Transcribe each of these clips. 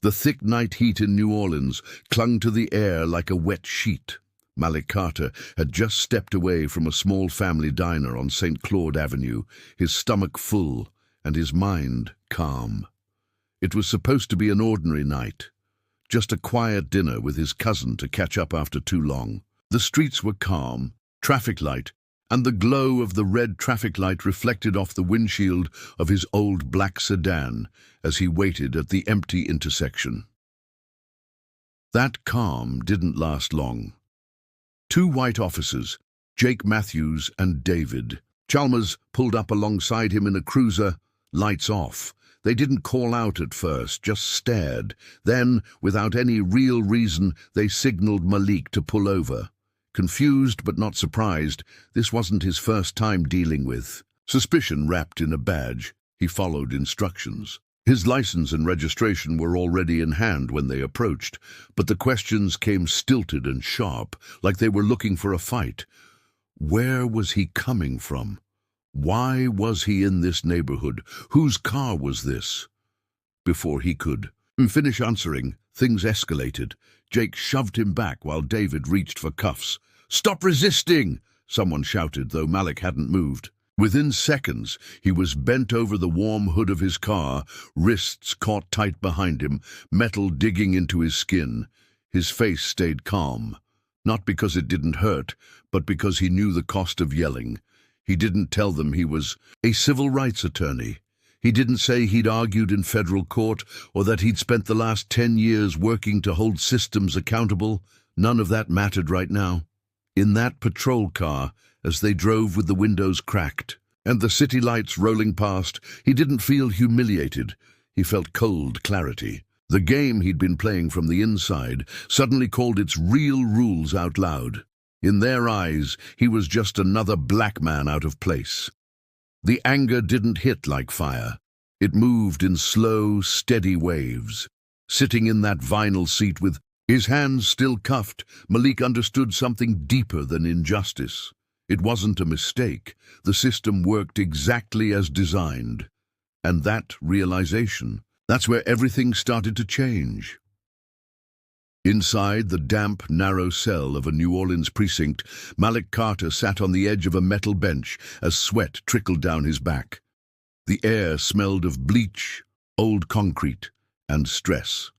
The thick night heat in New Orleans clung to the air like a wet sheet. Malik Carter had just stepped away from a small family diner on St. Claude Avenue, his stomach full and his mind calm. It was supposed to be an ordinary night, just a quiet dinner with his cousin to catch up after too long. The streets were calm, traffic light, and the glow of the red traffic light reflected off the windshield of his old black sedan as he waited at the empty intersection. That calm didn't last long. Two white officers, Jake Matthews and David Chalmers, pulled up alongside him in a cruiser, lights off. They didn't call out at first, just stared. Then, without any real reason, they signaled Malik to pull over. Confused but not surprised, this wasn't his first time dealing with suspicion wrapped in a badge. He followed instructions. His license and registration were already in hand when they approached, but the questions came stilted and sharp, like they were looking for a fight. Where was he coming from? Why was he in this neighborhood? Whose car was this? Before he could finish answering, things escalated. Jake shoved him back while David reached for cuffs. "Stop resisting!" someone shouted, though Malik hadn't moved. Within seconds, he was bent over the warm hood of his car, wrists caught tight behind him, metal digging into his skin. His face stayed calm, not because it didn't hurt, but because he knew the cost of yelling. He didn't tell them he was a civil rights attorney. He didn't say he'd argued in federal court or that he'd spent the last 10 years working to hold systems accountable. None of that mattered right now. In that patrol car, as they drove with the windows cracked and the city lights rolling past, he didn't feel humiliated. He felt cold clarity. The game he'd been playing from the inside suddenly called its real rules out loud. In their eyes, he was just another black man out of place. The anger didn't hit like fire. It moved in slow, steady waves. Sitting in that vinyl seat with his hands still cuffed, Malik understood something deeper than injustice. It wasn't a mistake. The system worked exactly as designed. And that realization, that's where everything started to change. Inside the damp, narrow cell of a New Orleans precinct, Malik Carter sat on the edge of a metal bench as sweat trickled down his back. The air smelled of bleach, old concrete, and stress.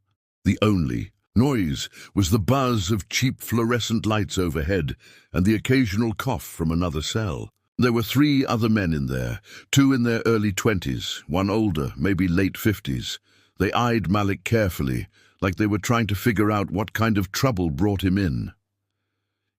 The only noise was the buzz of cheap fluorescent lights overhead and the occasional cough from another cell. There were 3 other men in there, 2 in their early 20s, one older, maybe late 50s. They eyed Malik carefully, like they were trying to figure out what kind of trouble brought him in.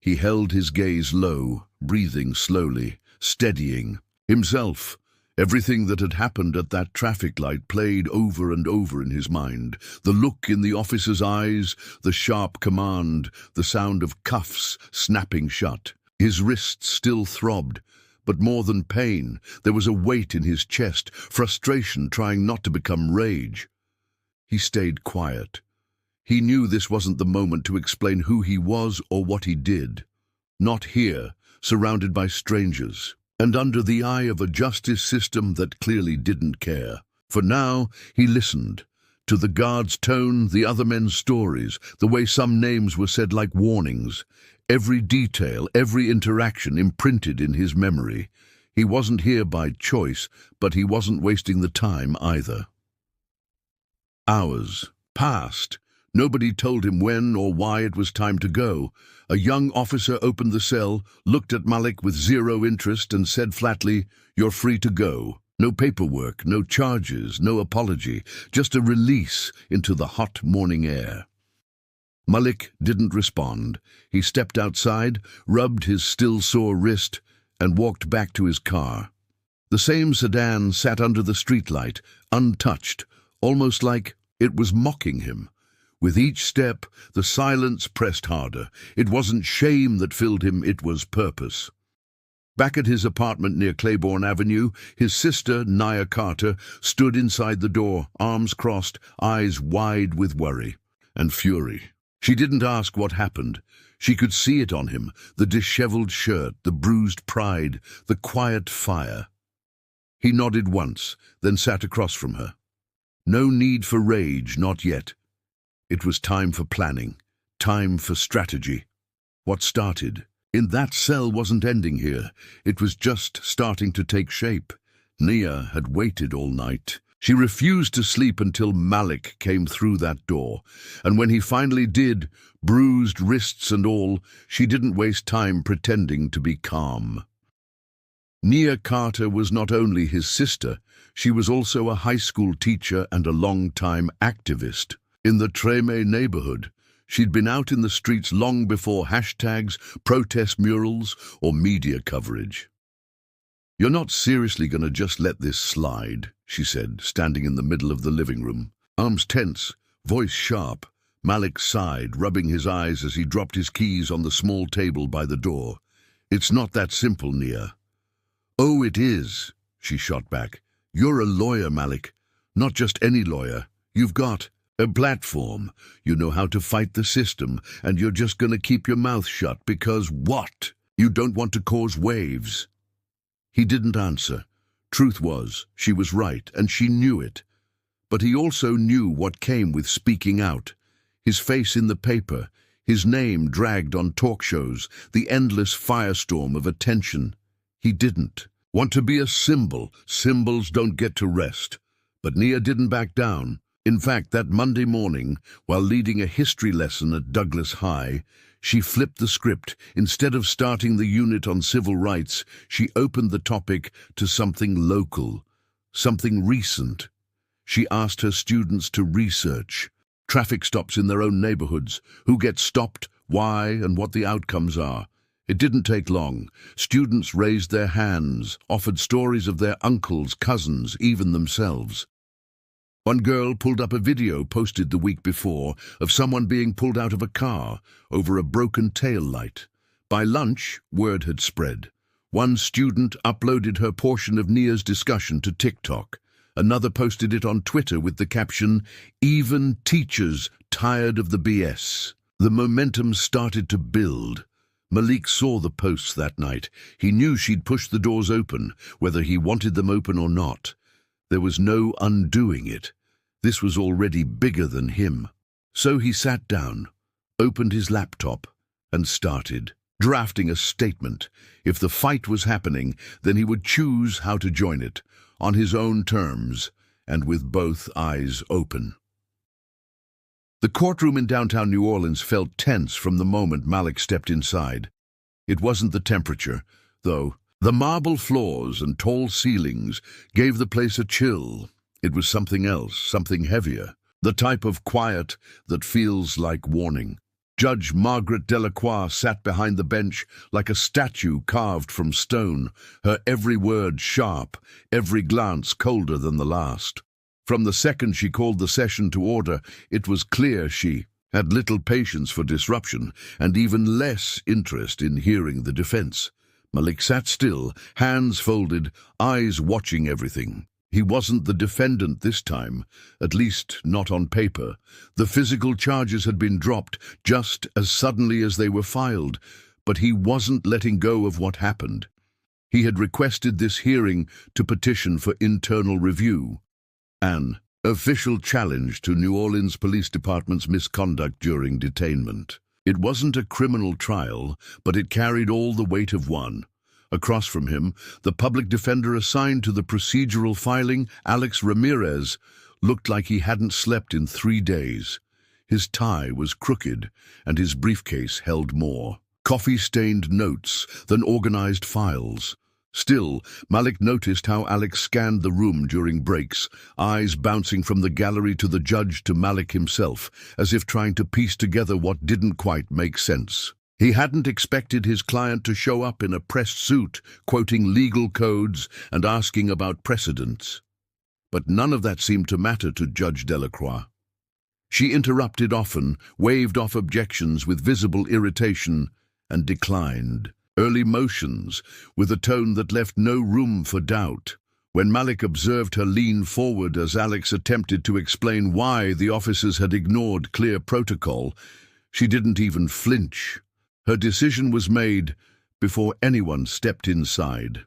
He held his gaze low, breathing slowly, steadying himself. Everything that had happened at that traffic light played over and over in his mind. The look in the officer's eyes, the sharp command, the sound of cuffs snapping shut. His wrists still throbbed, but more than pain, there was a weight in his chest, frustration trying not to become rage. He stayed quiet. He knew this wasn't the moment to explain who he was or what he did. Not here, surrounded by strangers, and under the eye of a justice system that clearly didn't care. For now, he listened. To the guard's tone, the other men's stories, the way some names were said like warnings. Every detail, every interaction imprinted in his memory. He wasn't here by choice, but he wasn't wasting the time either. Hours passed. Nobody told him when or why it was time to go. A young officer opened the cell, looked at Malik with zero interest and said flatly, "You're free to go." No paperwork, no charges, no apology, just a release into the hot morning air. Malik didn't respond. He stepped outside, rubbed his still sore wrist, and walked back to his car. The same sedan sat under the streetlight, untouched, almost like it was mocking him. With each step, the silence pressed harder. It wasn't shame that filled him, it was purpose. Back at his apartment near Claiborne Avenue, his sister, Nia Carter, stood inside the door, arms crossed, eyes wide with worry and fury. She didn't ask what happened. She could see it on him, the disheveled shirt, the bruised pride, the quiet fire. He nodded once, then sat across from her. No need for rage, not yet. It was time for planning, time for strategy. What started in that cell wasn't ending here. It was just starting to take shape. Nia had waited all night. She refused to sleep until Malik came through that door, and when he finally did, bruised wrists and all, she didn't waste time pretending to be calm. Nia Carter was not only his sister, she was also a high school teacher and a long-time activist. In the Treme neighborhood, she'd been out in the streets long before hashtags, protest murals, or media coverage. "You're not seriously going to just let this slide," she said, standing in the middle of the living room. Arms tense, voice sharp, Malik sighed, rubbing his eyes as he dropped his keys on the small table by the door. "It's not that simple, Nia." "Oh, it is," she shot back. "You're a lawyer, Malik. Not just any lawyer. You've got a platform. You know how to fight the system, and you're just going to keep your mouth shut because what? You don't want to cause waves." He didn't answer. Truth was, she was right, and she knew it. But he also knew what came with speaking out. His face in the paper, his name dragged on talk shows, the endless firestorm of attention. He didn't want to be a symbol. Symbols don't get to rest. But Nia didn't back down. In fact, that Monday morning, while leading a history lesson at Douglas High, she flipped the script. Instead of starting the unit on civil rights, she opened the topic to something local, something recent. She asked her students to research traffic stops in their own neighborhoods, who gets stopped, why, and what the outcomes are. It didn't take long. Students raised their hands, offered stories of their uncles, cousins, even themselves. One girl pulled up a video posted the week before of someone being pulled out of a car over a broken tail light. By lunch, word had spread. One student uploaded her portion of Nia's discussion to TikTok. Another posted it on Twitter with the caption, "Even teachers tired of the BS." The momentum started to build. Malik saw the posts that night. He knew she'd push the doors open, whether he wanted them open or not. There was no undoing it. This was already bigger than him. So he sat down, opened his laptop, and started drafting a statement. If the fight was happening, then he would choose how to join it, on his own terms, and with both eyes open. The courtroom in downtown New Orleans felt tense from the moment Malik stepped inside. It wasn't the temperature, though. The marble floors and tall ceilings gave the place a chill. It was something else, something heavier, the type of quiet that feels like warning. Judge Margaret Delacroix sat behind the bench like a statue carved from stone, her every word sharp, every glance colder than the last. From the second she called the session to order, it was clear she had little patience for disruption and even less interest in hearing the defense. Malik sat still, hands folded, eyes watching everything. He wasn't the defendant this time, at least not on paper. The physical charges had been dropped just as suddenly as they were filed, but he wasn't letting go of what happened. He had requested this hearing to petition for internal review. An official challenge to New Orleans Police Department's misconduct during detainment. It wasn't a criminal trial, but it carried all the weight of one. Across from him, the public defender assigned to the procedural filing, Alex Ramirez, looked like he hadn't slept in 3 days. His tie was crooked, and his briefcase held more coffee-stained notes than organized files. Still, Malik noticed how Alex scanned the room during breaks, eyes bouncing from the gallery to the judge to Malik himself, as if trying to piece together what didn't quite make sense. He hadn't expected his client to show up in a pressed suit, quoting legal codes and asking about precedents. But none of that seemed to matter to Judge Delacroix. She interrupted often, waved off objections with visible irritation, and declined early motions with a tone that left no room for doubt. When Malik observed her lean forward as Alex attempted to explain why the officers had ignored clear protocol, she didn't even flinch. Her decision was made before anyone stepped inside.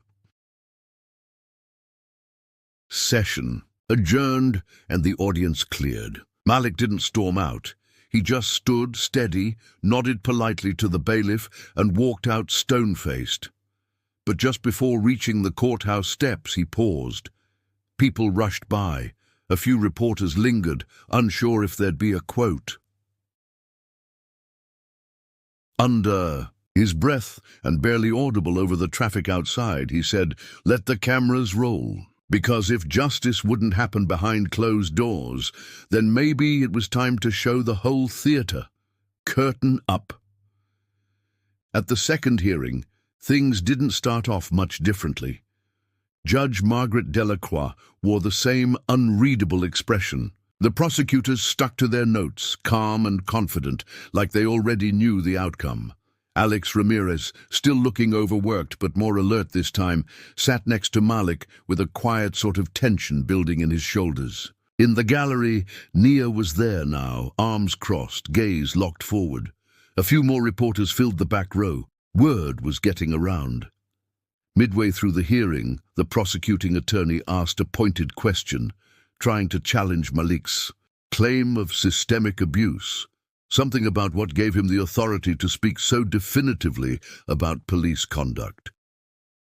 Session adjourned and the audience cleared. Malik didn't storm out. He just stood steady, nodded politely to the bailiff, and walked out stone-faced. But just before reaching the courthouse steps, he paused. People rushed by. A few reporters lingered, unsure if there'd be a quote. Under his breath and barely audible over the traffic outside, he said, "Let the cameras roll. Because if justice wouldn't happen behind closed doors, then maybe it was time to show the whole theater. Curtain up." At the second hearing, things didn't start off much differently. Judge Margaret Delacroix wore the same unreadable expression. The prosecutors stuck to their notes, calm and confident, like they already knew the outcome. Alex Ramirez, still looking overworked but more alert this time, sat next to Malik with a quiet sort of tension building in his shoulders. In the gallery, Nia was there now, arms crossed, gaze locked forward. A few more reporters filled the back row. Word was getting around. Midway through the hearing, the prosecuting attorney asked a pointed question, trying to challenge Malik's claim of systemic abuse. Something about what gave him the authority to speak so definitively about police conduct.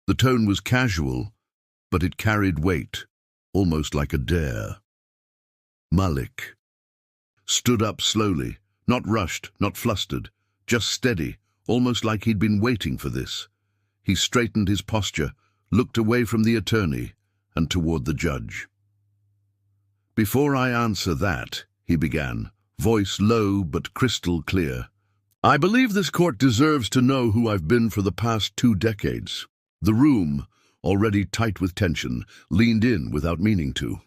The tone was casual, but it carried weight, almost like a dare. Malik stood up slowly, not rushed, not flustered, just steady, almost like he'd been waiting for this. He straightened his posture, looked away from the attorney and toward the judge. "Before I answer that," he began, voice low but crystal clear, "I believe this court deserves to know who I've been for the past 2 decades. The room, already tight with tension, leaned in without meaning to.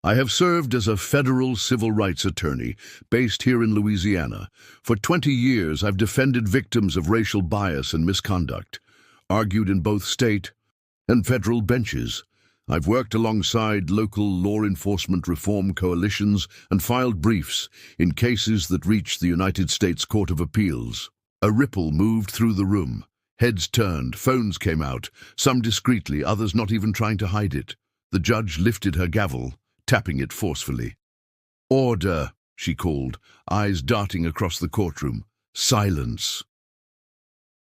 I have served as a federal civil rights attorney based here in Louisiana. For 20 years, I've defended victims of racial bias and misconduct, argued in both state and federal benches. I've worked alongside local law enforcement reform coalitions and filed briefs in cases that reached the United States Court of Appeals." A ripple moved through the room. Heads turned, phones came out, some discreetly, others not even trying to hide it. The judge lifted her gavel, tapping it forcefully. "Order," she called, eyes darting across the courtroom. "Silence."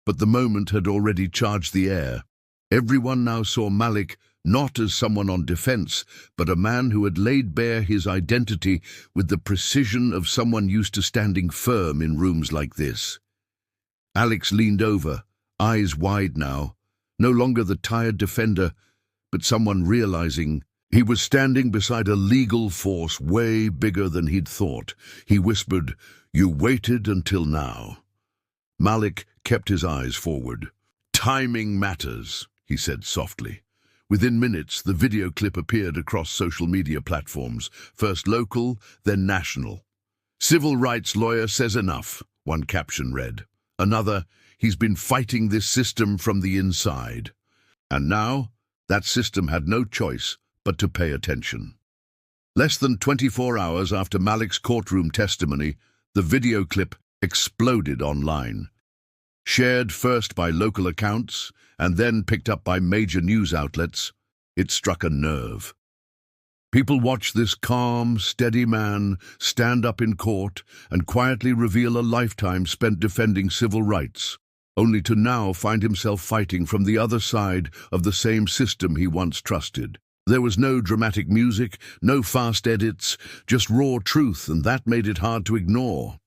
But the moment had already charged the air. Everyone now saw Malik not as someone on defense, but a man who had laid bare his identity with the precision of someone used to standing firm in rooms like this. Alex leaned over, eyes wide now, no longer the tired defender, but someone realizing he was standing beside a legal force way bigger than he'd thought. He whispered, "You waited until now." Malik kept his eyes forward. "Timing matters," he said softly. Within minutes, the video clip appeared across social media platforms, first local, then national. "Civil rights lawyer says enough," one caption read. Another, "He's been fighting this system from the inside." And now, that system had no choice but to pay attention. Less than 24 hours after Malik's courtroom testimony, the video clip exploded online. Shared first by local accounts and then picked up by major news outlets, it struck a nerve. People watched this calm, steady man stand up in court and quietly reveal a lifetime spent defending civil rights, only to now find himself fighting from the other side of the same system he once trusted. There was no dramatic music, no fast edits, just raw truth, and that made it hard to ignore.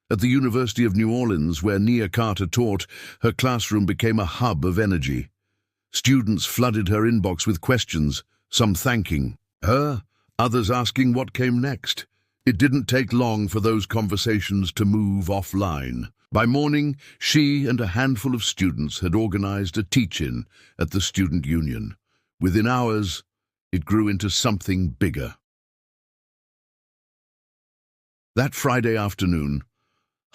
At the University of New Orleans, where Nia Carter taught, her classroom became a hub of energy. Students flooded her inbox with questions, some thanking her, others asking what came next. It didn't take long for those conversations to move offline. By morning, she and a handful of students had organized a teach-in at the student union. Within hours, it grew into something bigger. That Friday afternoon,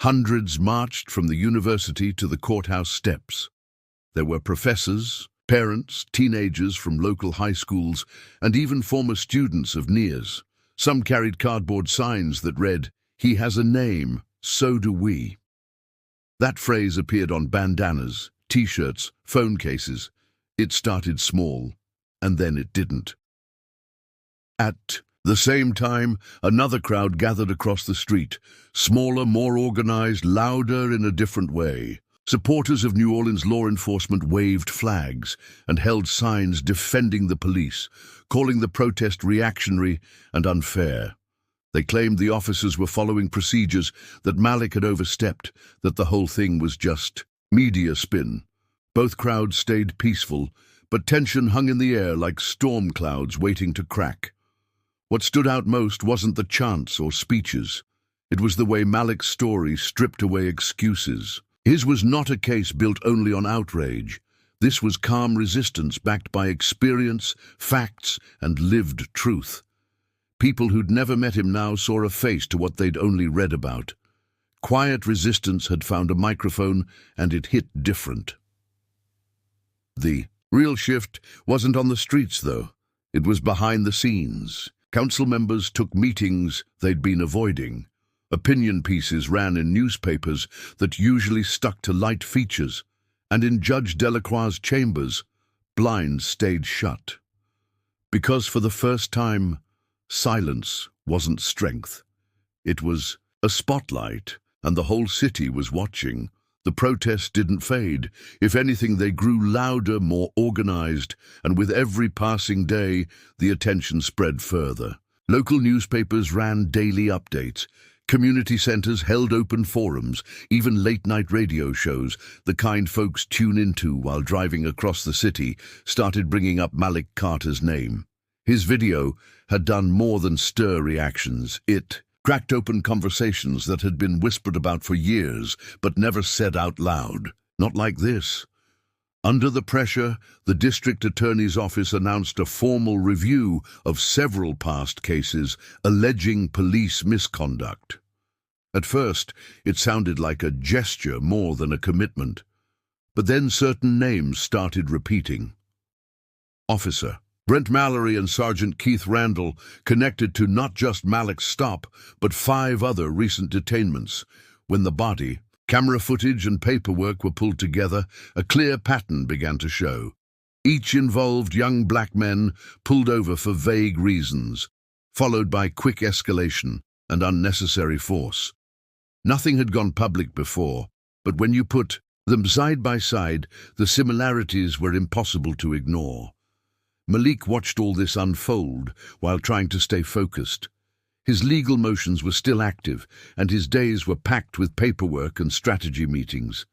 hundreds marched from the university to the courthouse steps. There were professors, parents, teenagers from local high schools, and even former students of Nia's. Some carried cardboard signs that read, "He has a name, so do we." That phrase appeared on bandanas, t-shirts, phone cases. It started small, and then it didn't. At The same time, another crowd gathered across the street, smaller, more organized, louder in a different way. Supporters of New Orleans law enforcement waved flags and held signs defending the police, calling the protest reactionary and unfair. They claimed the officers were following procedures, that Malik had overstepped, that the whole thing was just media spin. Both crowds stayed peaceful, but tension hung in the air like storm clouds waiting to crack. What stood out most wasn't the chants or speeches. It was the way Malik's story stripped away excuses. His was not a case built only on outrage. This was calm resistance backed by experience, facts, and lived truth. People who'd never met him now saw a face to what they'd only read about. Quiet resistance had found a microphone, and it hit different. The real shift wasn't on the streets, though. It was behind the scenes. Council members took meetings they'd been avoiding. Opinion pieces ran in newspapers that usually stuck to light features, and in Judge Delacroix's chambers, blinds stayed shut. Because for the first time, silence wasn't strength. It was a spotlight, and the whole city was watching. The protests didn't fade. If anything, they grew louder, more organized, and with every passing day, the attention spread further. Local newspapers ran daily updates. Community centers held open forums, even late-night radio shows, the kind folks tune into while driving across the city, started bringing up Malik Carter's name. His video had done more than stir reactions. It cracked open conversations that had been whispered about for years, but never said out loud. Not like this. Under the pressure, the district attorney's office announced a formal review of several past cases alleging police misconduct. At first, it sounded like a gesture more than a commitment. But then certain names started repeating. Officer Brent Mallory and Sergeant Keith Randall, connected to not just Malik's stop, but 5 other recent detainments. When the body, camera footage and paperwork were pulled together, a clear pattern began to show. Each involved young black men pulled over for vague reasons, followed by quick escalation and unnecessary force. Nothing had gone public before, but when you put them side by side, the similarities were impossible to ignore. Malik watched all this unfold while trying to stay focused. His legal motions were still active, and his days were packed with paperwork and strategy meetings.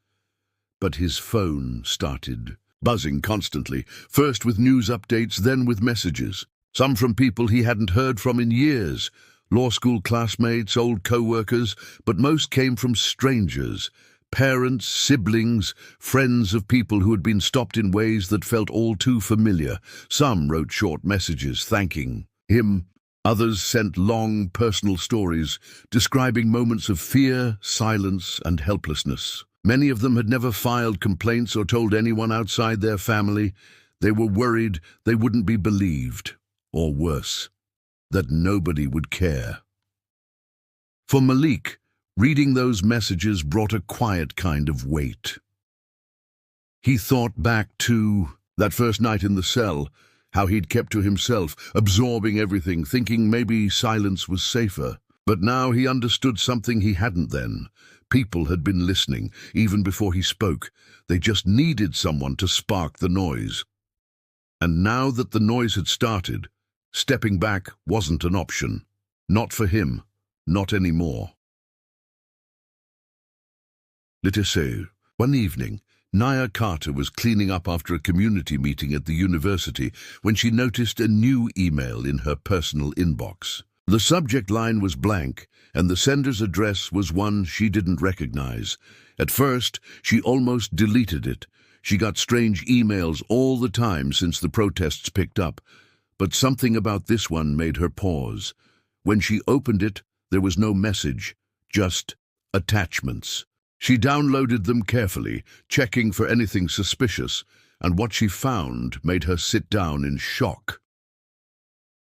But his phone started buzzing constantly, first with news updates, then with messages. Some from people he hadn't heard from in years, law school classmates, old co-workers, but most came from strangers. Parents, siblings, friends of people who had been stopped in ways that felt all too familiar. Some wrote short messages thanking him. Others sent long, personal stories describing moments of fear, silence, and helplessness. Many of them had never filed complaints or told anyone outside their family. They were worried they wouldn't be believed, or worse, that nobody would care. For Malik, reading those messages brought a quiet kind of weight. He thought back to that first night in the cell, how he'd kept to himself, absorbing everything, thinking maybe silence was safer. But now he understood something he hadn't then. People had been listening, even before he spoke. They just needed someone to spark the noise. And now that the noise had started, stepping back wasn't an option. Not for him, not anymore. Let us say, one evening, Nia Carter was cleaning up after a community meeting at the university when she noticed a new email in her personal inbox. The subject line was blank, and the sender's address was one she didn't recognize. At first, she almost deleted it. She got strange emails all the time since the protests picked up, but something about this one made her pause. When she opened it, there was no message, just attachments. She downloaded them carefully, checking for anything suspicious, and what she found made her sit down in shock.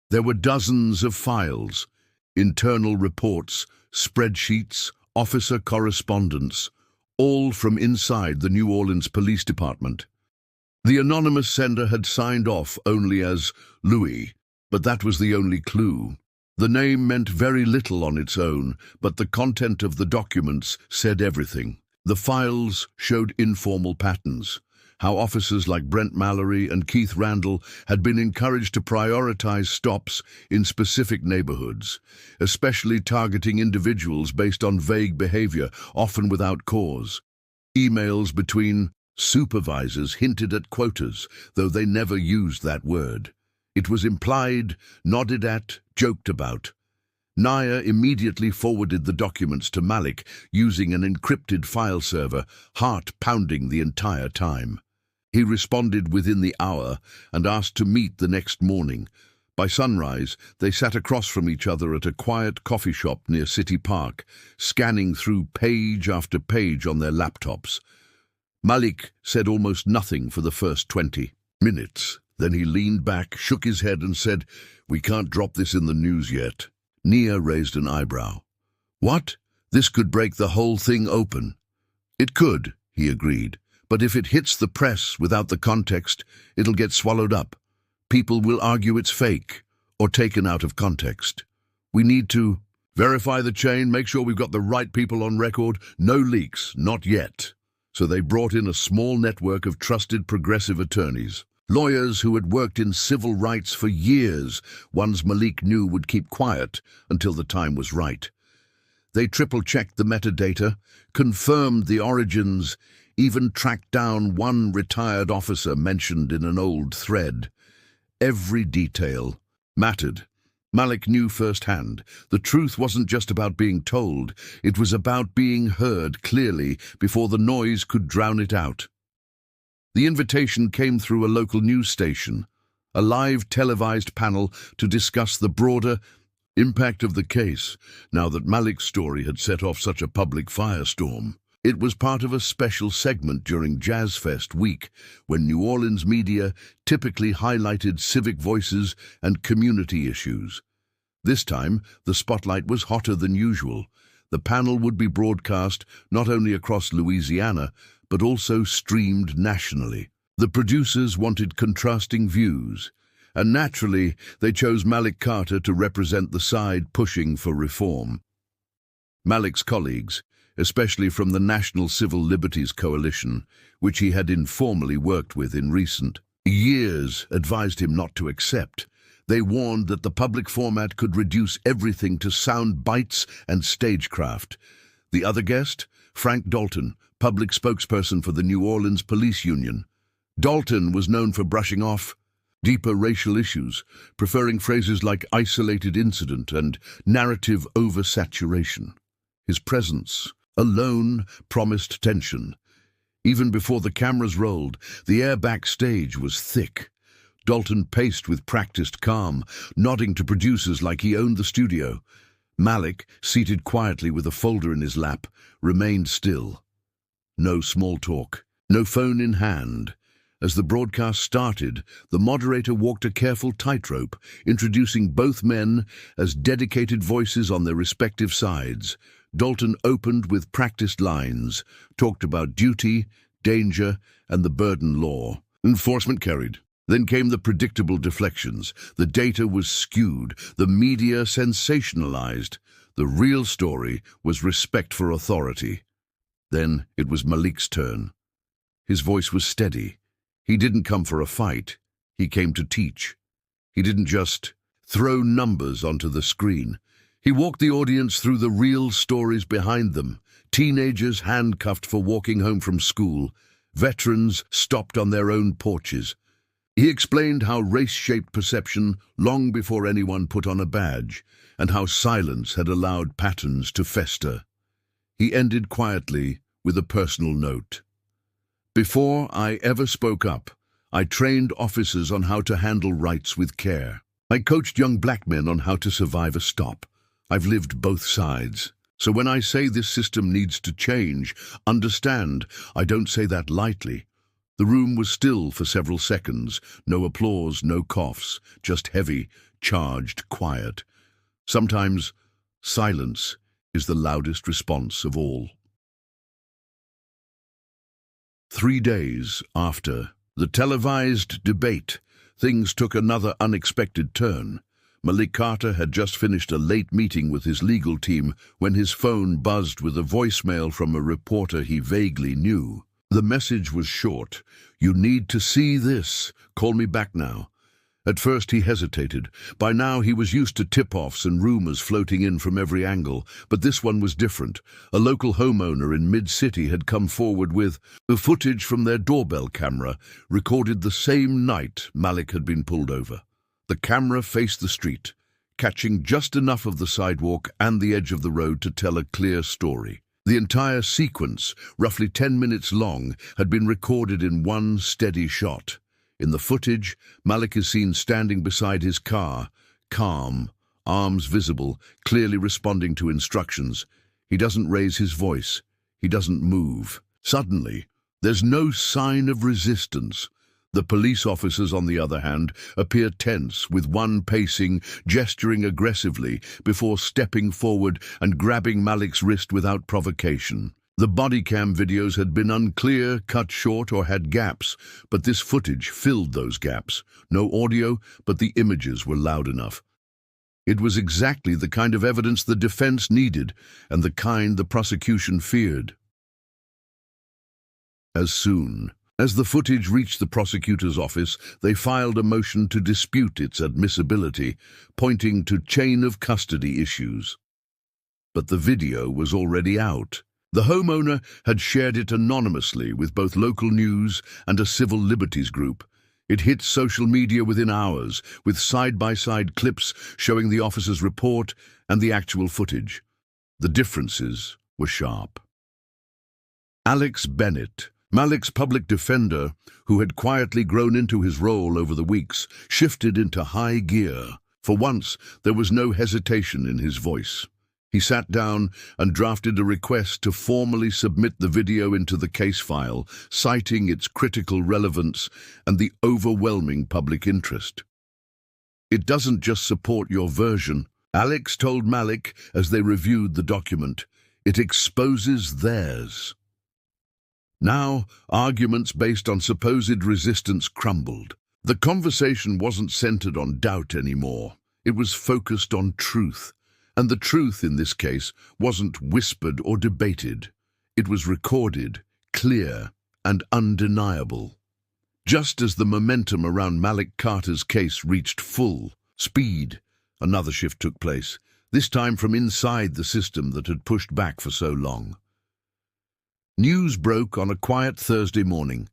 There were dozens of files, internal reports, spreadsheets, officer correspondence, all from inside the New Orleans Police Department. The anonymous sender had signed off only as Louis, but that was the only clue. The name meant very little on its own, but the content of the documents said everything. The files showed informal patterns, how officers like Brent Mallory and Keith Randall had been encouraged to prioritize stops in specific neighborhoods, especially targeting individuals based on vague behavior, often without cause. Emails between supervisors hinted at quotas, though they never used that word. It was implied, nodded at, joked about. Naya immediately forwarded the documents to Malik using an encrypted file server, heart pounding the entire time. He responded within the hour and asked to meet the next morning. By sunrise, they sat across from each other at a quiet coffee shop near City Park, scanning through page after page on their laptops. Malik said almost nothing for the first 20 minutes. Then he leaned back, shook his head and said, "We can't drop this in the news yet." Nia raised an eyebrow. "What? This could break the whole thing open." "It could," he agreed. "But if it hits the press without the context, it'll get swallowed up. People will argue it's fake or taken out of context. We need to verify the chain, make sure we've got the right people on record. No leaks, not yet." So they brought in a small network of trusted progressive attorneys. Lawyers who had worked in civil rights for years, ones Malik knew would keep quiet until the time was right. They triple-checked the metadata, confirmed the origins, even tracked down one retired officer mentioned in an old thread. Every detail mattered. Malik knew firsthand. The truth wasn't just about being told, it was about being heard clearly before the noise could drown it out. The invitation came through a local news station, a live televised panel to discuss the broader impact of the case, now that Malik's story had set off such a public firestorm. It was part of a special segment during Jazz Fest week, when New Orleans media typically highlighted civic voices and community issues. This time, the spotlight was hotter than usual. The panel would be broadcast not only across Louisiana, but also streamed nationally. The producers wanted contrasting views, and naturally they chose Malik Carter to represent the side pushing for reform. Malik's colleagues, especially from the National Civil Liberties Coalition, which he had informally worked with in recent years, advised him not to accept. They warned that the public format could reduce everything to sound bites and stagecraft. The other guest? Frank Dalton, public spokesperson for the New Orleans Police Union. Dalton was known for brushing off deeper racial issues, preferring phrases like isolated incident and narrative oversaturation. His presence alone promised tension. Even before the cameras rolled, the air backstage was thick. Dalton paced with practiced calm, nodding to producers like he owned the studio. Malik, seated quietly with a folder in his lap, remained still. No small talk, no phone in hand. As the broadcast started, the moderator walked a careful tightrope, introducing both men as dedicated voices on their respective sides. Dalton opened with practiced lines, talked about duty, danger, and the burden law. Enforcement carried. Then came the predictable deflections. The data was skewed, the media sensationalized. The real story was respect for authority. Then it was Malik's turn. His voice was steady. He didn't come for a fight. He came to teach. He didn't just throw numbers onto the screen. He walked the audience through the real stories behind them. Teenagers handcuffed for walking home from school. Veterans stopped on their own porches. He explained how race shaped perception long before anyone put on a badge, and how silence had allowed patterns to fester. He ended quietly with a personal note. Before I ever spoke up, I trained officers on how to handle rights with care. I coached young black men on how to survive a stop. I've lived both sides. So when I say this system needs to change, understand, I don't say that lightly. The room was still for several seconds. No applause, no coughs, just heavy, charged quiet. Sometimes silence is the loudest response of all. 3 days after the televised debate, things took another unexpected turn. Malik Carter had just finished a late meeting with his legal team when his phone buzzed with a voicemail from a reporter he vaguely knew. The message was short. "You need to see this. Call me back now." At first he hesitated. By now he was used to tip-offs and rumors floating in from every angle, but this one was different. A local homeowner in mid-city had come forward with the footage from their doorbell camera, recorded the same night Malik had been pulled over. The camera faced the street, catching just enough of the sidewalk and the edge of the road to tell a clear story. The entire sequence, roughly 10 minutes long, had been recorded in one steady shot. In the footage, Malik is seen standing beside his car, calm, arms visible, clearly responding to instructions. He doesn't raise his voice. He doesn't move. Suddenly, there's no sign of resistance. The police officers, on the other hand, appear tense, with one pacing, gesturing aggressively before stepping forward and grabbing Malik's wrist without provocation. The body cam videos had been unclear, cut short, or had gaps, but this footage filled those gaps. No audio, but the images were loud enough. It was exactly the kind of evidence the defense needed, and the kind the prosecution feared. As soon as the footage reached the prosecutor's office, they filed a motion to dispute its admissibility, pointing to chain of custody issues. But the video was already out. The homeowner had shared it anonymously with both local news and a civil liberties group. It hit social media within hours, with side-by-side clips showing the officer's report and the actual footage. The differences were sharp. Alex Bennett, Malik's public defender, who had quietly grown into his role over the weeks, shifted into high gear. For once, there was no hesitation in his voice. He sat down and drafted a request to formally submit the video into the case file, citing its critical relevance and the overwhelming public interest. "It doesn't just support your version," Alex told Malik as they reviewed the document. "It exposes theirs." Now, arguments based on supposed resistance crumbled. The conversation wasn't centered on doubt anymore. It was focused on truth. And the truth in this case wasn't whispered or debated. It was recorded, clear, and undeniable. Just as the momentum around Malik Carter's case reached full speed, another shift took place, this time from inside the system that had pushed back for so long. News broke on a quiet Thursday morning.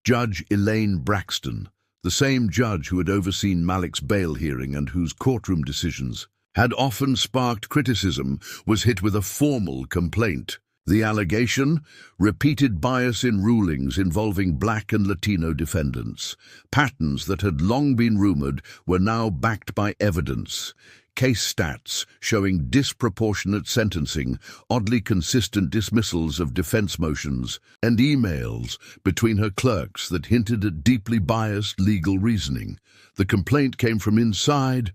Judge Elaine Braxton, the same judge who had overseen Malik's bail hearing and whose courtroom decisions had often sparked criticism, was hit with a formal complaint. The allegation? Repeated bias in rulings involving Black and Latino defendants. Patterns that had long been rumored were now backed by evidence. Case stats showing disproportionate sentencing, oddly consistent dismissals of defense motions, and emails between her clerks that hinted at deeply biased legal reasoning. The complaint came from inside.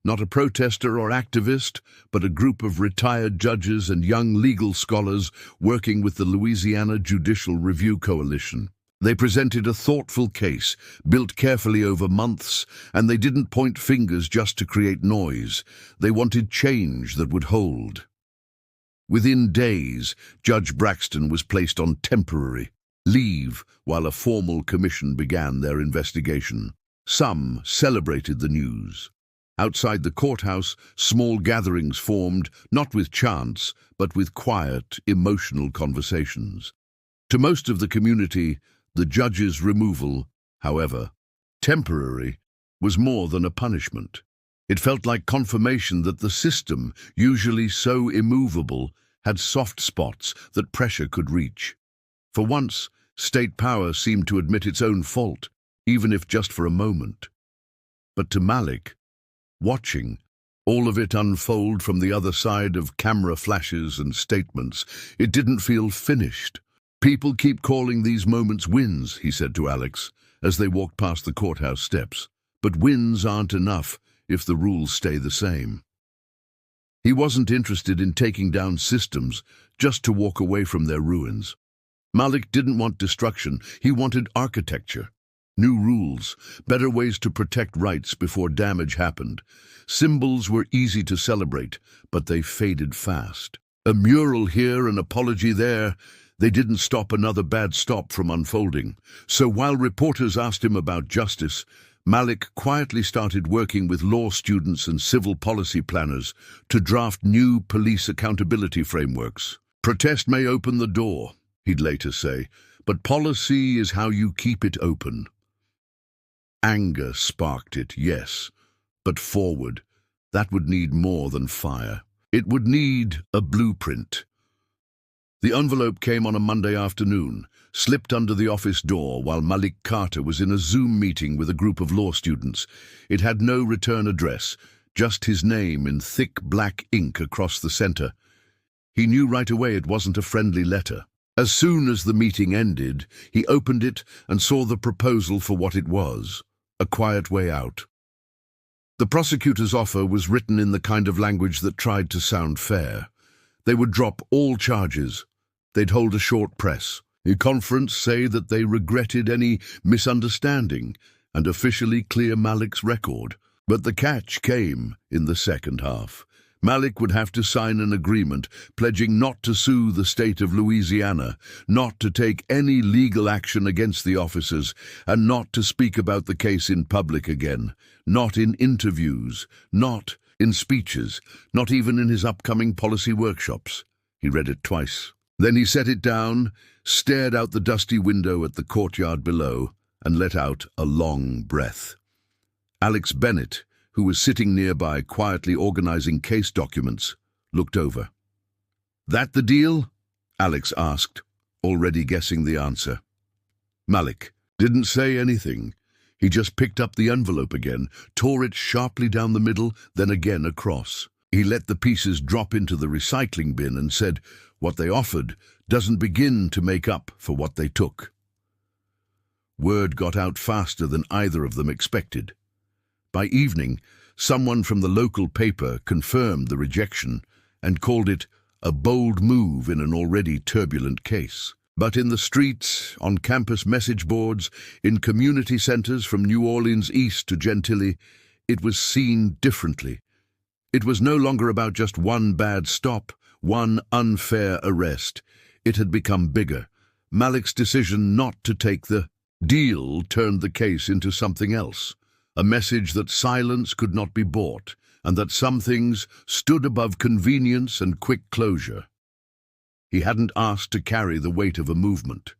Not a protester or activist, but a group of retired judges and young legal scholars working with the Louisiana Judicial Review Coalition. They presented a thoughtful case, built carefully over months, and they didn't point fingers just to create noise. They wanted change that would hold. Within days, Judge Braxton was placed on temporary leave while a formal commission began their investigation. Some celebrated the news. Outside the courthouse, small gatherings formed, not with chants, but with quiet, emotional conversations. To most of the community, the judge's removal, however, temporary, was more than a punishment. It felt like confirmation that the system, usually so immovable, had soft spots that pressure could reach. For once, state power seemed to admit its own fault, even if just for a moment. But to Malik, watching all of it unfold from the other side of camera flashes and statements, it didn't feel finished. "People keep calling these moments wins," he said to Alex as they walked past the courthouse steps. "But wins aren't enough if the rules stay the same." He wasn't interested in taking down systems just to walk away from their ruins. Malik didn't want destruction, he wanted architecture. New rules, better ways to protect rights before damage happened. Symbols were easy to celebrate, but they faded fast. A mural here, an apology there. They didn't stop another bad stop from unfolding. So while reporters asked him about justice, Malik quietly started working with law students and civil policy planners to draft new police accountability frameworks. Protest may open the door, he'd later say, but policy is how you keep it open. Anger sparked it, yes, but forward, that would need more than fire. It would need a blueprint. The envelope came on a Monday afternoon, slipped under the office door while Malik Carter was in a Zoom meeting with a group of law students. It had no return address, just his name in thick black ink across the center. He knew right away it wasn't a friendly letter. As soon as the meeting ended, he opened it and saw the proposal for what it was, a quiet way out. The prosecutor's offer was written in the kind of language that tried to sound fair. They would drop all charges. They'd hold a short press conference, say that they regretted any misunderstanding, and officially clear Malik's record. But the catch came in the second half. Malik would have to sign an agreement pledging not to sue the state of Louisiana, not to take any legal action against the officers, and not to speak about the case in public again, not in interviews, not in speeches, not even in his upcoming policy workshops. He read it twice. Then he set it down, stared out the dusty window at the courtyard below, and let out a long breath. Alex Bennett, who was sitting nearby quietly organizing case documents, looked over. "That the deal?" Alex asked, already guessing the answer. Malik didn't say anything. He just picked up the envelope again, tore it sharply down the middle, then again across. He let the pieces drop into the recycling bin and said, "What they offered doesn't begin to make up for what they took." Word got out faster than either of them expected. By evening, someone from the local paper confirmed the rejection and called it a bold move in an already turbulent case. But in the streets, on campus message boards, in community centers from New Orleans east to Gentilly, it was seen differently. It was no longer about just one bad stop, one unfair arrest. It had become bigger. Malik's decision not to take the deal turned the case into something else. A message that silence could not be bought, and that some things stood above convenience and quick closure. He hadn't asked to carry the weight of a movement.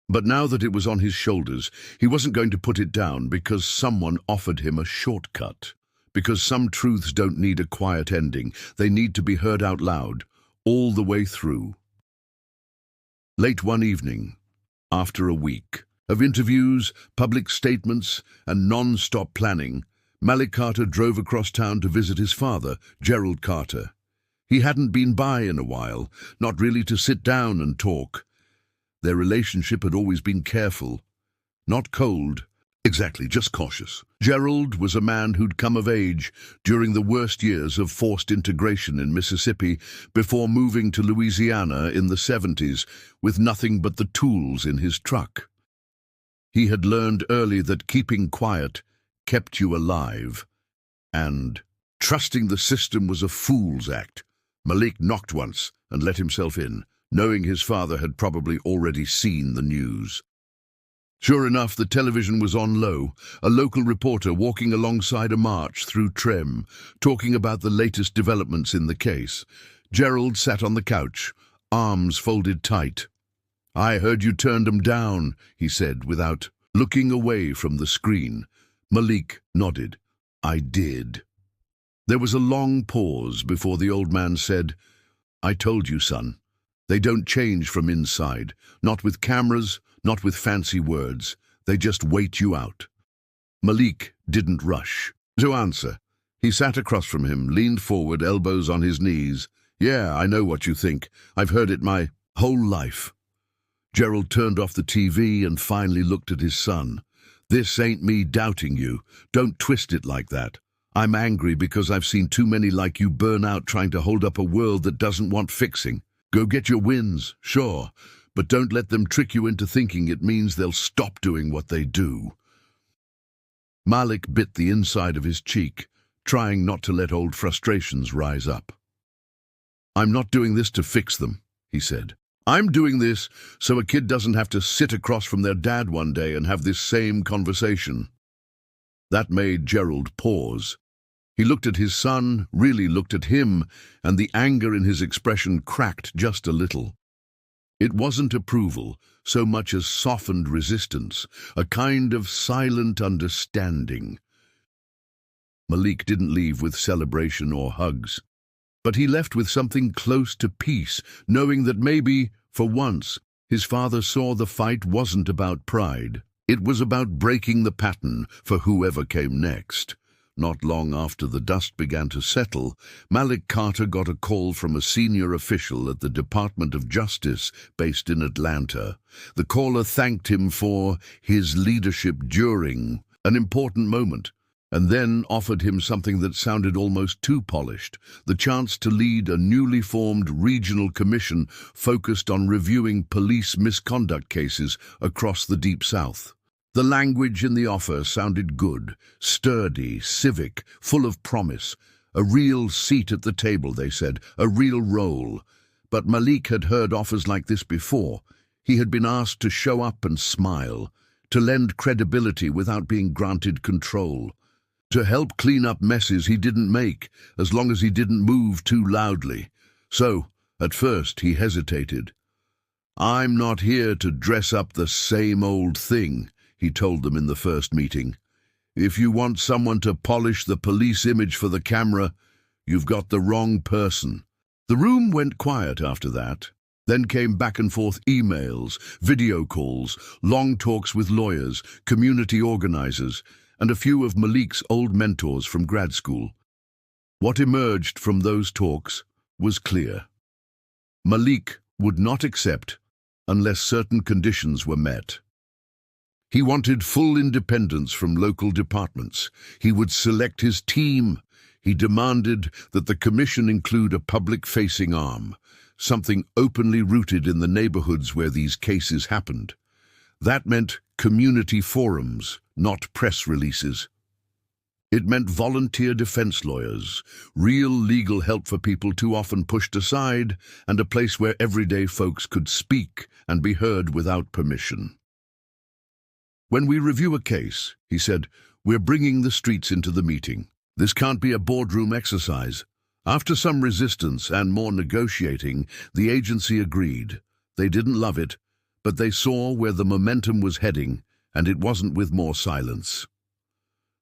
But now that it was on his shoulders, he wasn't going to put it down because someone offered him a shortcut. Because some truths don't need a quiet ending. They need to be heard out loud, all the way through. Late one evening, after a week of interviews, public statements, and non-stop planning, Malik Carter drove across town to visit his father, Gerald Carter. He hadn't been by in a while, not really to sit down and talk. Their relationship had always been careful, not cold, exactly, just cautious. Gerald was a man who'd come of age during the worst years of forced integration in Mississippi before moving to Louisiana in the 70s with nothing but the tools in his truck. He had learned early that keeping quiet kept you alive, and trusting the system was a fool's act. Malik knocked once and let himself in, knowing his father had probably already seen the news. Sure enough, the television was on low, a local reporter walking alongside a march through Trem, talking about the latest developments in the case. Gerald sat on the couch, arms folded tight. "I heard you turned him down," he said, without looking away from the screen. Malik nodded. "I did." There was a long pause before the old man said, "I told you, son. They don't change from inside, not with cameras, not with fancy words. They just wait you out." Malik didn't rush to answer. He sat across from him, leaned forward, elbows on his knees. "Yeah, I know what you think. I've heard it my whole life." Gerald turned off the TV and finally looked at his son. "This ain't me doubting you. Don't twist it like that. I'm angry because I've seen too many like you burn out trying to hold up a world that doesn't want fixing. Go get your wins, sure, but don't let them trick you into thinking it means they'll stop doing what they do. Malik bit the inside of his cheek, trying not to let old frustrations rise up. "I'm not doing this to fix them," he said. "I'm doing this so a kid doesn't have to sit across from their dad one day and have this same conversation." That made Gerald pause. He looked at his son, really looked at him, and the anger in his expression cracked just a little. It wasn't approval, so much as softened resistance, a kind of silent understanding. Malik didn't leave with celebration or hugs, but he left with something close to peace, knowing that maybe, for once, his father saw the fight wasn't about pride. It was about breaking the pattern for whoever came next. Not long after the dust began to settle, Malik Carter got a call from a senior official at the Department of Justice based in Atlanta. The caller thanked him for his leadership during an important moment, and then offered him something that sounded almost too polished, the chance to lead a newly formed regional commission focused on reviewing police misconduct cases across the Deep South. The language in the offer sounded good, sturdy, civic, full of promise. A real seat at the table, they said, a real role. But Malik had heard offers like this before. He had been asked to show up and smile, to lend credibility without being granted control, to help clean up messes he didn't make, as long as he didn't move too loudly. So, at first, he hesitated. "I'm not here to dress up the same old thing," he told them in the first meeting. "If you want someone to polish the police image for the camera, you've got the wrong person." The room went quiet after that. Then came back and forth emails, video calls, long talks with lawyers, community organizers, and a few of Malik's old mentors from grad school. What emerged from those talks was clear. Malik would not accept unless certain conditions were met. He wanted full independence from local departments. He would select his team. He demanded that the commission include a public-facing arm, something openly rooted in the neighborhoods where these cases happened. That meant community forums, not press releases. It meant volunteer defense lawyers, real legal help for people too often pushed aside, and a place where everyday folks could speak and be heard without permission. "When we review a case," he said, "we're bringing the streets into the meeting. This can't be a boardroom exercise." After some resistance and more negotiating, the agency agreed. They didn't love it, but they saw where the momentum was heading, and it wasn't with more silence.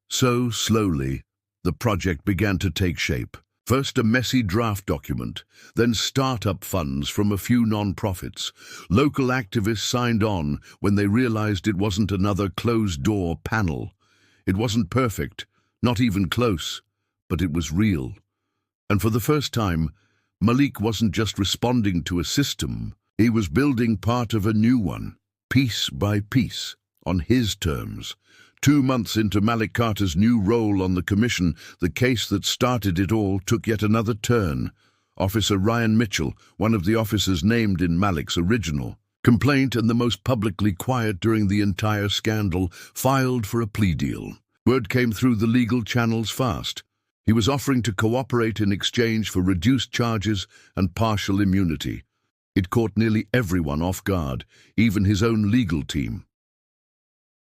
So, slowly, the project began to take shape. First a messy draft document, then startup funds from a few non-profits. Local activists signed on when they realized it wasn't another closed-door panel. It wasn't perfect, not even close, but it was real. And for the first time, Malik wasn't just responding to a system, he was building part of a new one, piece by piece, on his terms. 2 months into Malik Carter's new role on the commission, the case that started it all took yet another turn. Officer Ryan Mitchell, one of the officers named in Malik's original complaint and the most publicly quiet during the entire scandal, filed for a plea deal. Word came through the legal channels fast. He was offering to cooperate in exchange for reduced charges and partial immunity. It caught nearly everyone off guard, even his own legal team.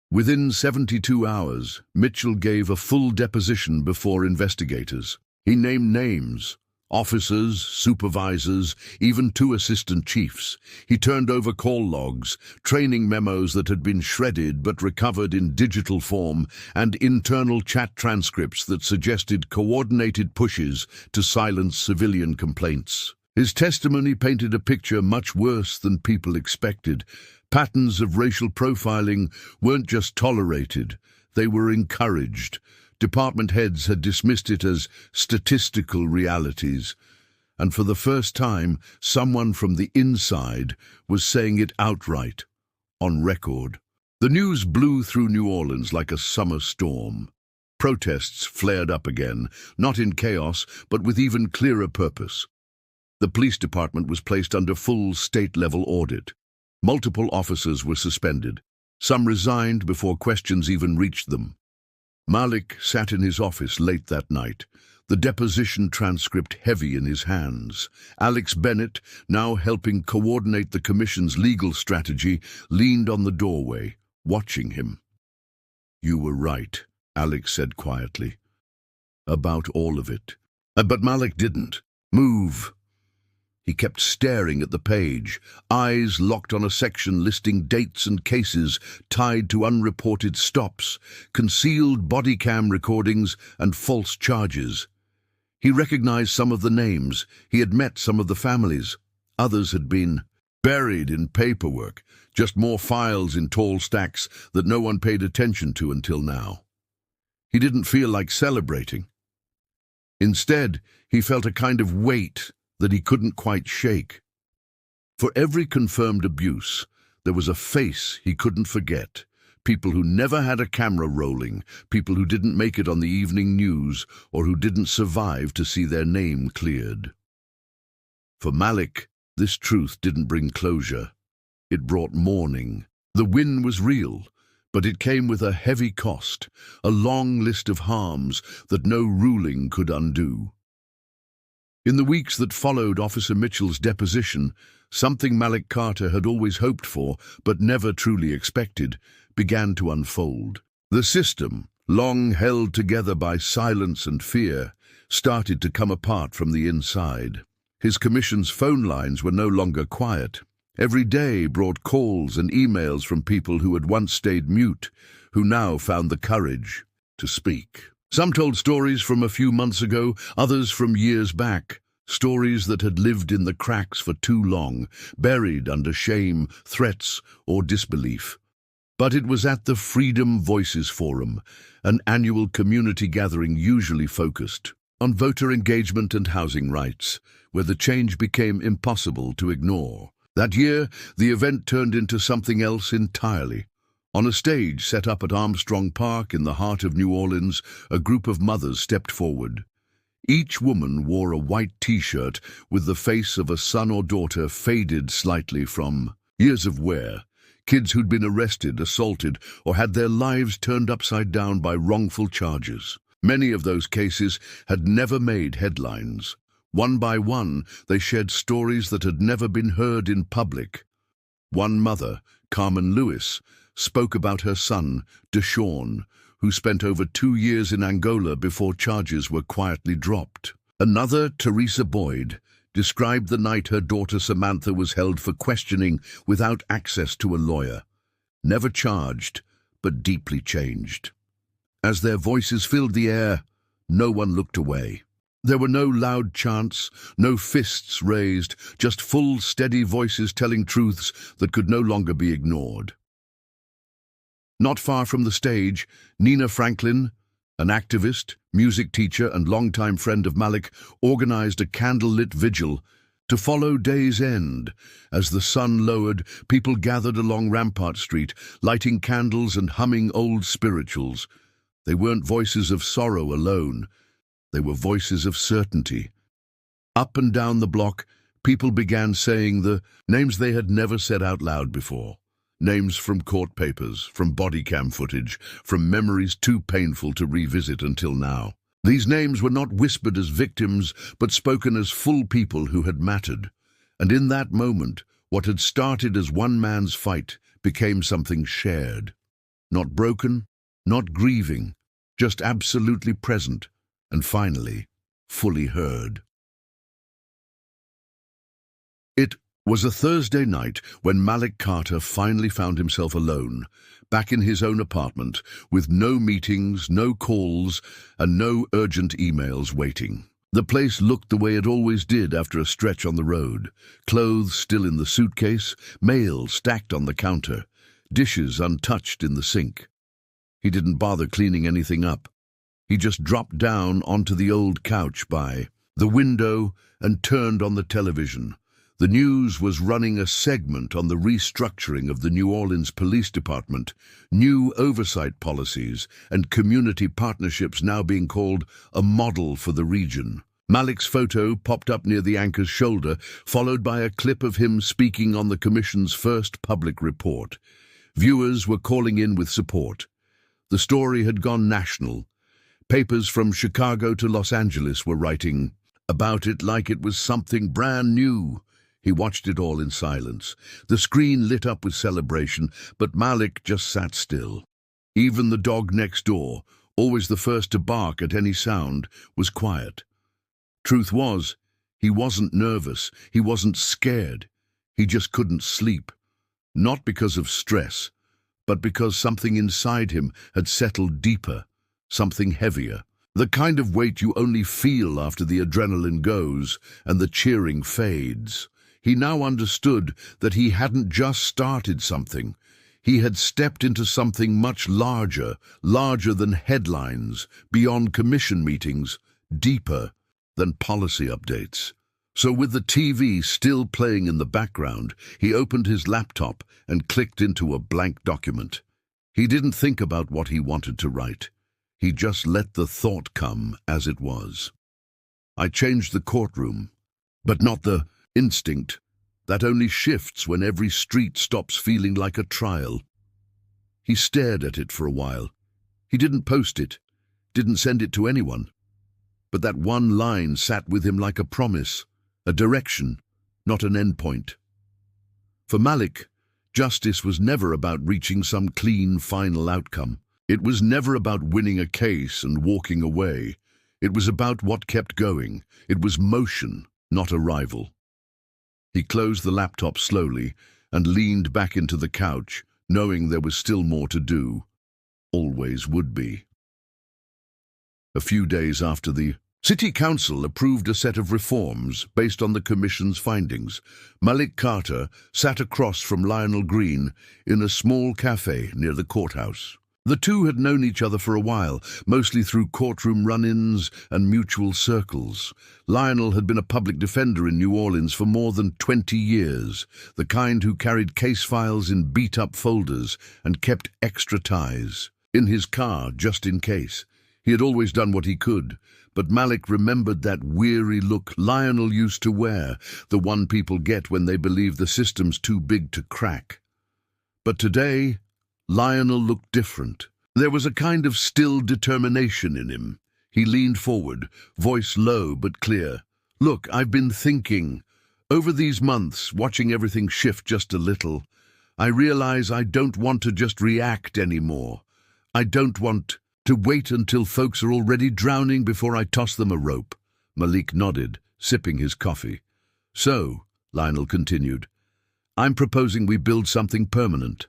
Within 72 hours, Mitchell gave a full deposition before investigators. He named names, officers, supervisors, even 2 assistant chiefs. He turned over call logs, training memos that had been shredded but recovered in digital form, and internal chat transcripts that suggested coordinated pushes to silence civilian complaints. His testimony painted a picture much worse than people expected. Patterns of racial profiling weren't just tolerated, they were encouraged. Department heads had dismissed it as statistical realities, and for the first time, someone from the inside was saying it outright, on record. The news blew through New Orleans like a summer storm. Protests flared up again, not in chaos, but with even clearer purpose. The police department was placed under full state-level audit. Multiple officers were suspended. Some resigned before questions even reached them. Malik sat in his office late that night, the deposition transcript heavy in his hands. Alex Bennett, now helping coordinate the commission's legal strategy, leaned on the doorway, watching him. "You were right," Alex said quietly. "About all of it." But Malik didn't move. He kept staring at the page, eyes locked on a section listing dates and cases tied to unreported stops, concealed body cam recordings, and false charges. He recognized some of the names. He had met some of the families. Others had been buried in paperwork, just more files in tall stacks that no one paid attention to until now. He didn't feel like celebrating. Instead, he felt a kind of weight that he couldn't quite shake. For every confirmed abuse, there was a face he couldn't forget. People who never had a camera rolling, people who didn't make it on the evening news, or who didn't survive to see their name cleared. For Malik, this truth didn't bring closure. It brought mourning. The win was real, but it came with a heavy cost, a long list of harms that no ruling could undo. In the weeks that followed Officer Mitchell's deposition, something Malik Carter had always hoped for, but never truly expected, began to unfold. The system, long held together by silence and fear, started to come apart from the inside. His commission's phone lines were no longer quiet. Every day brought calls and emails from people who had once stayed mute, who now found the courage to speak. Some told stories from a few months ago, others from years back. Stories that had lived in the cracks for too long, buried under shame, threats, or disbelief. But it was at the Freedom Voices Forum, an annual community gathering usually focused on voter engagement and housing rights, where the change became impossible to ignore. That year, the event turned into something else entirely. On a stage set up at Armstrong Park in the heart of New Orleans, a group of mothers stepped forward. Each woman wore a white T-shirt with the face of a son or daughter faded slightly from years of wear. Kids who'd been arrested, assaulted, or had their lives turned upside down by wrongful charges. Many of those cases had never made headlines. One by one, they shared stories that had never been heard in public. One mother, Carmen Lewis, spoke about her son, Deshaun, who spent over 2 years in Angola before charges were quietly dropped. Another, Teresa Boyd, described the night her daughter Samantha was held for questioning without access to a lawyer. Never charged, but deeply changed. As their voices filled the air, no one looked away. There were no loud chants, no fists raised, just full, steady voices telling truths that could no longer be ignored. Not far from the stage, Nina Franklin, an activist, music teacher, and longtime friend of Malik, organized a candlelit vigil to follow day's end. As the sun lowered, people gathered along Rampart Street, lighting candles and humming old spirituals. They weren't voices of sorrow alone. They were voices of certainty. Up and down the block, people began saying the names they had never said out loud before. Names from court papers, from body cam footage, from memories too painful to revisit until now. These names were not whispered as victims, but spoken as full people who had mattered. And in that moment, what had started as one man's fight became something shared. Not broken, not grieving, just absolutely present, and finally, fully heard. It was a Thursday night when Malik Carter finally found himself alone, back in his own apartment, with no meetings, no calls, and no urgent emails waiting. The place looked the way it always did after a stretch on the road. Clothes still in the suitcase, mail stacked on the counter, dishes untouched in the sink. He didn't bother cleaning anything up. He just dropped down onto the old couch by the window and turned on the television. The news was running a segment on the restructuring of the New Orleans Police Department, new oversight policies, and community partnerships now being called a model for the region. Malik's photo popped up near the anchor's shoulder, followed by a clip of him speaking on the Commission's first public report. Viewers were calling in with support. The story had gone national. Papers from Chicago to Los Angeles were writing about it like it was something brand new. He watched it all in silence. The screen lit up with celebration, but Malik just sat still. Even the dog next door, always the first to bark at any sound, was quiet. Truth was, he wasn't nervous, he wasn't scared. He just couldn't sleep. Not because of stress, but because something inside him had settled deeper, something heavier. The kind of weight you only feel after the adrenaline goes and the cheering fades. He now understood that he hadn't just started something. He had stepped into something much larger, larger than headlines, beyond commission meetings, deeper than policy updates. So with the TV still playing in the background, he opened his laptop and clicked into a blank document. He didn't think about what he wanted to write. He just let the thought come as it was. I changed the courtroom, but not the instinct that only shifts when every street stops feeling like a trial. He stared at it for a while. He didn't post it, didn't send it to anyone. But that one line sat with him like a promise, a direction, not an endpoint. For Malik, justice was never about reaching some clean final outcome. It was never about winning a case and walking away. It was about what kept going. It was motion, not arrival. He closed the laptop slowly and leaned back into the couch, knowing there was still more to do. Always would be. A few days after the City Council approved a set of reforms based on the Commission's findings, Malik Carter sat across from Lionel Green in a small cafe near the courthouse. The two had known each other for a while, mostly through courtroom run-ins and mutual circles. Lionel had been a public defender in New Orleans for more than 20 years, the kind who carried case files in beat-up folders and kept extra ties in his car just in case. He had always done what he could, but Malik remembered that weary look Lionel used to wear, the one people get when they believe the system's too big to crack. But today, Lionel looked different. There was a kind of still determination in him. He leaned forward, voice low but clear. "Look, I've been thinking. Over these months, watching everything shift just a little, I realize I don't want to just react anymore. I don't want to wait until folks are already drowning before I toss them a rope." Malik nodded, sipping his coffee. "So," Lionel continued, "I'm proposing we build something permanent.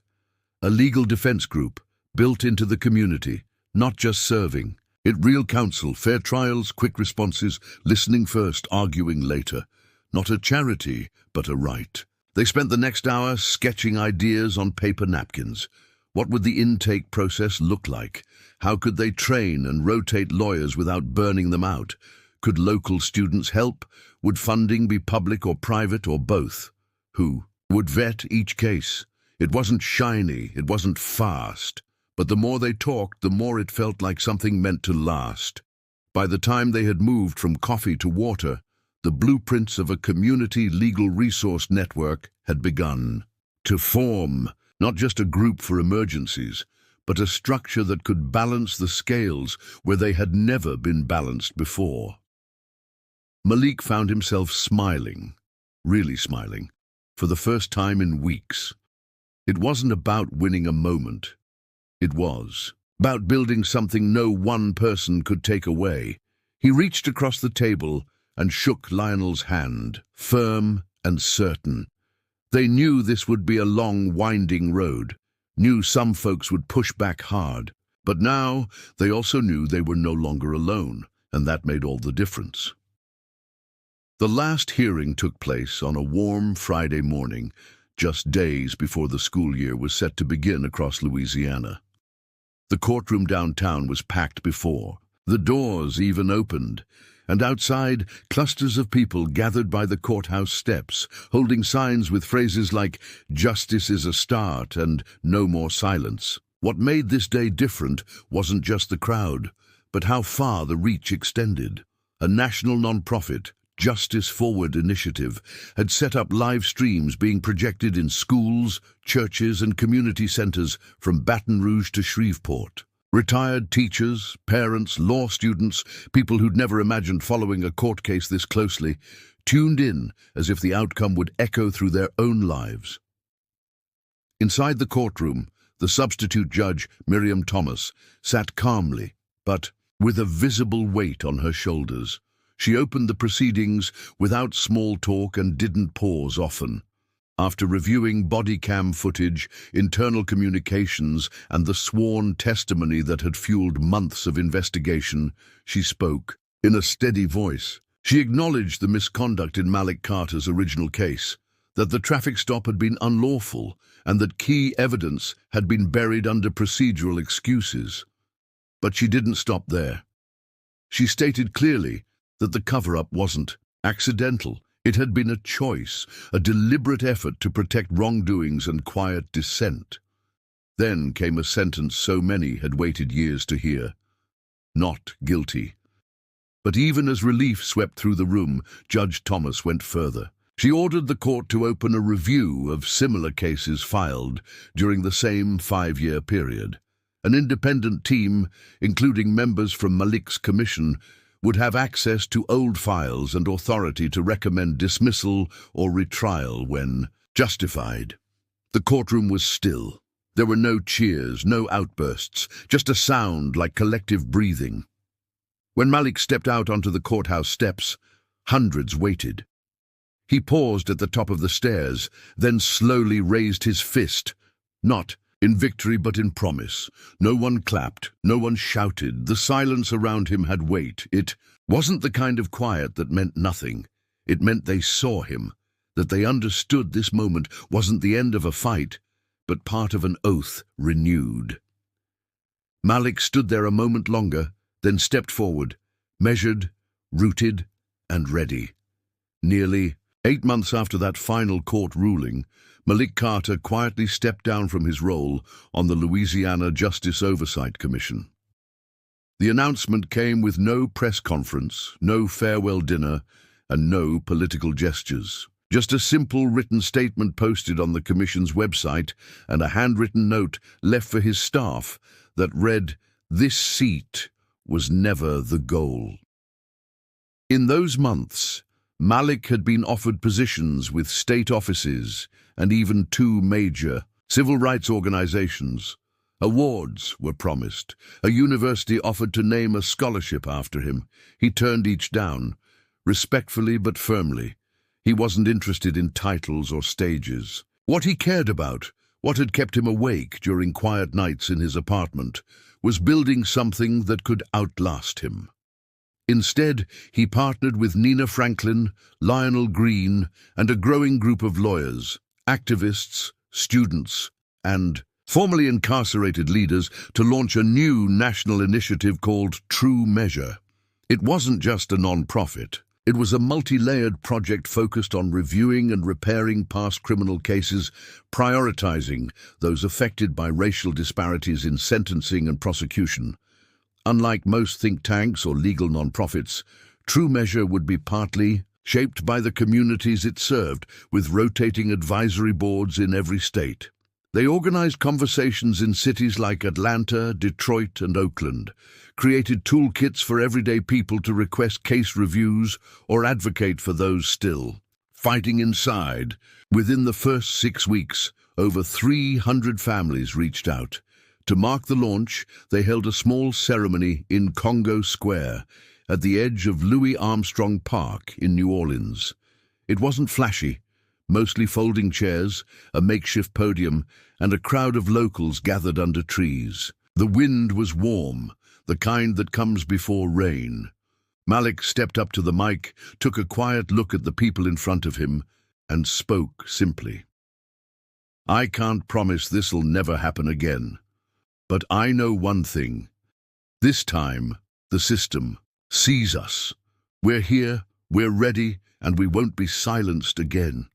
A legal defense group, built into the community, not just serving. Real counsel, fair trials, quick responses, listening first, arguing later. Not a charity, but a right." They spent the next hour sketching ideas on paper napkins. What would the intake process look like? How could they train and rotate lawyers without burning them out? Could local students help? Would funding be public or private or both? Who would vet each case? It wasn't shiny, it wasn't fast, but the more they talked, the more it felt like something meant to last. By the time they had moved from coffee to water, the blueprints of a community legal resource network had begun to form, not just a group for emergencies, but a structure that could balance the scales where they had never been balanced before. Malik found himself smiling, really smiling, for the first time in weeks. It wasn't about winning a moment. It was about building something no one person could take away. He reached across the table and shook Lionel's hand, firm and certain. They knew this would be a long, winding road, knew some folks would push back hard, but now they also knew they were no longer alone, and that made all the difference. The last hearing took place on a warm Friday morning, just days before the school year was set to begin across Louisiana. The courtroom downtown was packed before. The doors even opened, and outside, clusters of people gathered by the courthouse steps, holding signs with phrases like "Justice is a start" and "No more silence." What made this day different wasn't just the crowd, but how far the reach extended. A national nonprofit, Justice Forward Initiative, had set up live streams being projected in schools, churches, and community centers from Baton Rouge to Shreveport. Retired teachers, parents, law students, people who'd never imagined following a court case this closely, tuned in as if the outcome would echo through their own lives. Inside the courtroom, the substitute judge, Miriam Thomas, sat calmly, but with a visible weight on her shoulders. She opened the proceedings without small talk and didn't pause often. After reviewing body cam footage, internal communications, and the sworn testimony that had fueled months of investigation, she spoke in a steady voice. She acknowledged the misconduct in Malik Carter's original case, that the traffic stop had been unlawful, and that key evidence had been buried under procedural excuses. But she didn't stop there. She stated clearly that the cover-up wasn't accidental. It had been a choice, a deliberate effort to protect wrongdoings and quiet dissent. Then came a sentence so many had waited years to hear. Not guilty. But even as relief swept through the room, Judge Thomas went further. She ordered the court to open a review of similar cases filed during the same 5-year period. An independent team, including members from Malik's commission, would have access to old files and authority to recommend dismissal or retrial when justified. The courtroom was still. There were no cheers, no outbursts, just a sound like collective breathing. When Malik stepped out onto the courthouse steps, hundreds waited. He paused at the top of the stairs, then slowly raised his fist, not in victory but in promise. No one clapped, no one shouted. The silence around him had weight. It wasn't the kind of quiet that meant nothing. It meant they saw him, that they understood this moment wasn't the end of a fight, but part of an oath renewed. Malik stood there a moment longer, then stepped forward, measured, rooted, and ready. Nearly 8 months after that final court ruling, Malik Carter quietly stepped down from his role on the Louisiana Justice Oversight Commission. The announcement came with no press conference, no farewell dinner, and no political gestures. Just a simple written statement posted on the commission's website and a handwritten note left for his staff that read, "This seat was never the goal." In those months, Malik had been offered positions with state offices and even 2 major civil rights organizations. Awards were promised. A university offered to name a scholarship after him. He turned each down, respectfully but firmly. He wasn't interested in titles or stages. What he cared about, what had kept him awake during quiet nights in his apartment, was building something that could outlast him. Instead, he partnered with Nina Franklin, Lionel Green, and a growing group of lawyers, activists, students, and formerly incarcerated leaders to launch a new national initiative called True Measure. It wasn't just a non-profit. It was a multi-layered project focused on reviewing and repairing past criminal cases, prioritizing those affected by racial disparities in sentencing and prosecution. Unlike most think tanks or legal non-profits, True Measure would be partly shaped by the communities it served, with rotating advisory boards in every state. They organized conversations in cities like Atlanta, Detroit, and Oakland, created toolkits for everyday people to request case reviews or advocate for those still fighting inside. Within the first 6 weeks, over 300 families reached out. To mark the launch, they held a small ceremony in Congo Square, at the edge of Louis Armstrong Park in New Orleans. It wasn't flashy, mostly folding chairs, a makeshift podium, and a crowd of locals gathered under trees. The wind was warm, the kind that comes before rain. Malik stepped up to the mic, took a quiet look at the people in front of him, and spoke simply. "I can't promise this'll never happen again. But I know one thing. This time, the system sees us. We're here, we're ready, and we won't be silenced again."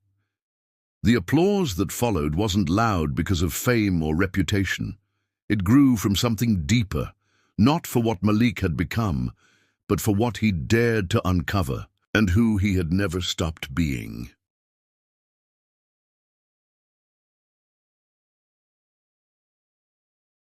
The applause that followed wasn't loud because of fame or reputation. It grew from something deeper, not for what Malik had become, but for what he dared to uncover and who he had never stopped being.